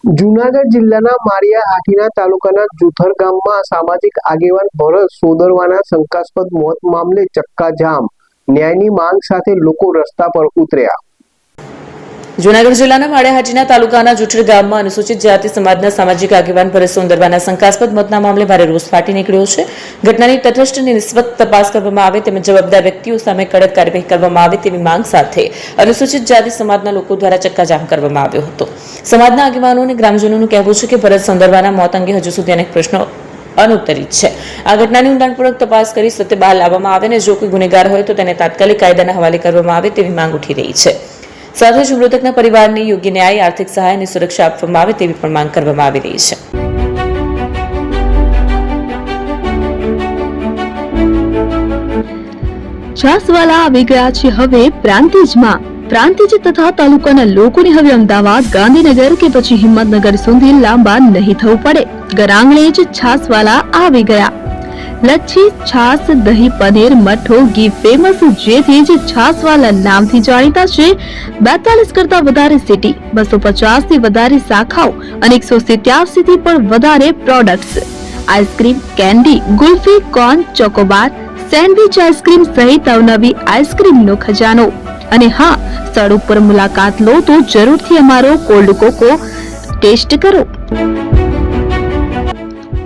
જૂનાગઢ જિલ્લાના માળિયા હાટીના તાલુકાના જુથર ગામમાં સામાજિક આગેવાન ભરત સોદરવાના શંકાસ્પદ મોત મામલે ચક્કાજામ। ન્યાયની માંગ સાથે લોકો રસ્તા પર ઉતર્યા। જૂનાગઢ જિલ્લાના માળિયા હાટીના તાલુકાના જુઠર ગામમાં અનુસૂચિત જાતિ સમાજના સામાજિક આગેવાન ભરત સોદરવાના શંકાસ્પદ મોતના મામલે ભારે રોષ ફાટી નીકળ્યો છે। ઘટનાની તટસ્થ અને નિષ્પક્ષ તપાસ કરવામાં આવે તેમજ જવાબદાર વ્યક્તિઓ સામે કડક કાર્યવાહી કરવામાં આવે તેવી માંગ સાથે અનુસૂચિત જાતિ સમાજના લોકો દ્વારા ચક્કાજામ કરવામાં આવ્યો હતો। સમાજના આગેવાનો અને ગ્રામજનોનું કહેવું છે કે ભરત સોદરવાના મોત અંગે હજુ સુધી અનેક પ્રશ્નો અનુત્તરિત છે। આ ઘટનાની ઊંડાણપૂર્વક તપાસ કરી સત્ય બહાર લાવવામાં આવે અને જો કોઈ ગુનેગાર હોય તો તેને તાત્કાલિક કાયદાના હવાલે કરવામાં આવે તેવી માંગ ઉઠી રહી છે। સાથે જ મૃતકના પરિવારને યોગ્ય ન્યાય, આર્થિક સહાય અને સુરક્ષા આપવામાં આવે તેવી પણ માંગ કરવામાં આવી રહી છે। છાસવાલા આવી ગયા છે હવે પ્રાંતિજમાં। પ્રાંતિજ તથા તાલુકાના લોકોને હવે અમદાવાદ, ગાંધીનગર કે પછી હિંમતનગર સુધી લાંબા નહીં થવું પડે। ઘરઆંગણે જ છાસવાલા આવી ગયા। લચ્છી, છાસ, દહીં, પનીર, મઠ્ઠો, ઘી ફેમસ, જેથી જ છાસવાલા નામથી જાણીતા છે। 42 કરતા વધારે સિટી, 250 થી વધારે શાખાઓ અને 187 થી પણ વધારે products. Ice cream, candy, kulfi, corn, Chocobar, sandwich ice cream સહિત અવનવી આઈસ્ક્રીમનો ખજાનો। અને હા, સ્થળ ઉપર મુલાકાત લો તો જરૂરથી અમારો કોલ્ડ કોકો ટેસ્ટ કરો।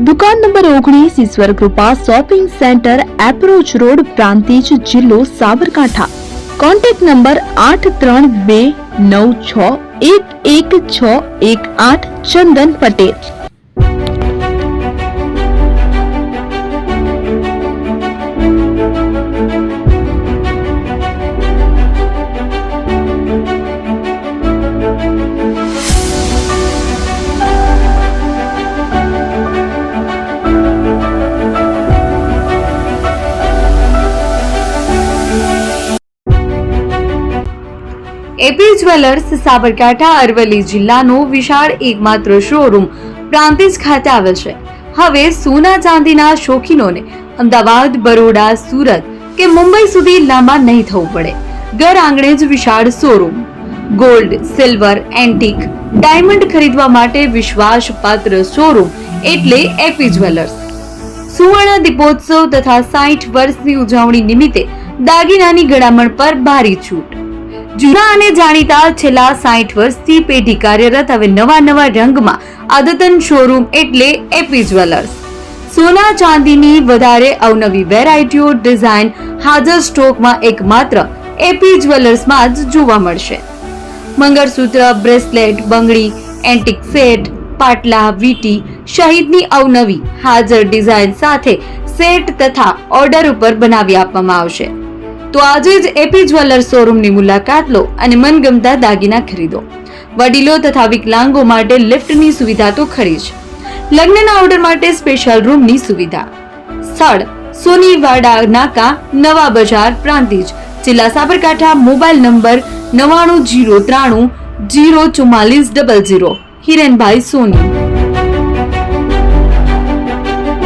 દુકાન number 19, Ishwar Krupa shopping centre, approach road, Prantij, જિલ્લો Sabarkantha. Contact number 8326111618 Chandan Patel. AP jewellers Sabarkantha Aravalli જિલ્લાનો વિશાળ એકમાત્ર શોરૂમ પ્રાંતિજ ખાતે આવેલ છે। હવે સોના ચાંદીના શોખીનોને અમદાવાદ, બરોડા, સુરત કે મુંબઈ સુધી લાંબા નહીં થવું પડે। ઘર આંગણે જ વિશાળ showroom. Gold, silver, antique, diamond ખરીદવા માટે વિશ્વાસપાત્ર શોરૂમ એટલે એપી જ્વેલર્સ। સુવર્ણ દીપોત્સવ તથા 60 વર્ષની ઉજવણી નિમિત્તે દાગીનાની ગળામણ પર ભારી છૂટ। જૂના અને જાણીતા છેલ્લા 60 વર્ષથી પેઢી કાર્યરત હવે નવા રંગમાં અદ્યતન શોરૂમ એટલે એપી જ્વેલર્સ। સોના ચાંદીની વધારે અવનવી વેરાયટીઓ, ડિઝાઇન હાજર સ્ટોકમાં એકમાત્ર એપી જ્વેલર્સમાં જ જોવા મળશે। મંગળસૂત્ર, બ્રેસલેટ, બંગડી, એન્ટિક સેટ, પાટલા, વીટી સહિતની અવનવી હાજર ડિઝાઇન સાથે સેટ તથા ઓર્ડર ઉપર બનાવી આપવામાં આવશે। તો આજે જ એપી જ્વેલર્સ શોરૂમની મુલાકાત લો અને મનગમતા દાગીના ખરીદો। વડીલો તથા વિકલાંગો માટે લિફ્ટની સુવિધા તો ખરી જ, લગ્નના ઓર્ડર માટે સ્પેશિયલ રૂમની સુવિધા। સ્થળ સોનીવાડા નાકા, નવા બજાર, પ્રાંતિજ, જિલ્લા સાબરકાંઠા। Mobile number 9903304400। હિરેનભાઈ સોની।